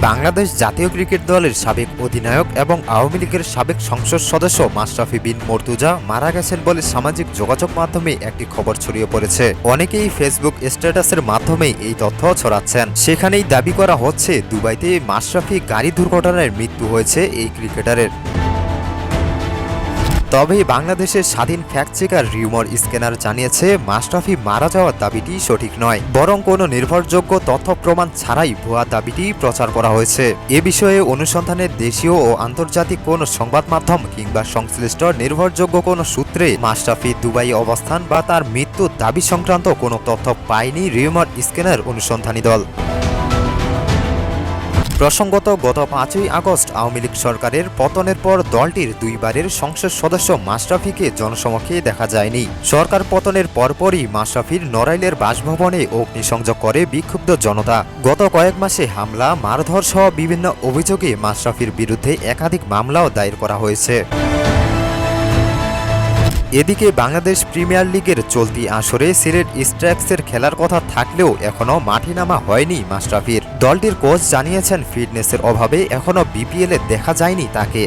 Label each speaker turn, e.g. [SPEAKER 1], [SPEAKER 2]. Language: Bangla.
[SPEAKER 1] বাংলাদেশ জাতীয় ক্রিকেট দলের সাবেক অধিনায়ক এবং আওয়ামী লীগের সাবেক সংসদ সদস্য মাশরাফি বিন মর্তুজা মারা গেছেন বলে সামাজিক যোগাযোগ মাধ্যমে একটি খবর ছড়িয়ে পড়েছে। অনেকেই ফেসবুক স্ট্যাটাসের মাধ্যমে এই তথ্য ছড়াচ্ছেন। সেখানেই দাবি করা হচ্ছে দুবাইতে মাশরাফি গাড়ি দুর্ঘটনায় মৃত্যু হয়েছে এই ক্রিকেটারের। তবে বাংলাদেশের স্বাধীন ফ্যাক্ট চেকার রিউমার স্ক্যানার জানিয়েছে মাশরাফি মারা যাওয়ার দাবিটি সঠিক নয়, বরং কোনো নির্ভরযোগ্য তথ্য প্রমাণ ছাড়াই ভুয়া দাবিটি প্রচার করা হয়েছে। এ বিষয়ে অনুসন্ধানে দেশীয় ও আন্তর্জাতিক কোনো সংবাদ মাধ্যম কিংবা সংশ্লিষ্ট নির্ভরযোগ্য কোনো সূত্রে মাশরাফি দুবাই অবস্থান বা তার মৃত্যুর দাবি সংক্রান্ত কোনো তথ্য পায়নি রিউমার স্ক্যানার অনুসন্ধানী দল। প্রসঙ্গত, গত 5ই আগস্ট আওয়ামী লীগ সরকারের পতনের পর দলটির দুইবারের সংসদ সদস্য মাশরাফিকে জনসমক্ষে দেখা যায়নি। সরকার পতনের পরপরই মাশরাফির নড়াইলের বাসভবনে অগ্নিসংযোগ করে বিক্ষুব্ধ জনতা। গত কয়েক মাসে হামলা, মারধর সহ বিভিন্ন অভিযোগে মাশরাফির বিরুদ্ধে একাধিক মামলাও দায়ের করা হয়েছে। এদিকে বাংলাদেশ প্রিমিয়ার লিগের চলতি আসরে সিলেট স্ট্রাইকসের খেলার কথা থাকলেও এখনও মাঠে নামা হয়নি মাশরাফির। দলটির কোচ জানিয়েছেন ফিটনেসের অভাবে এখনও বিপিএলে দেখা যায়নি তাকে।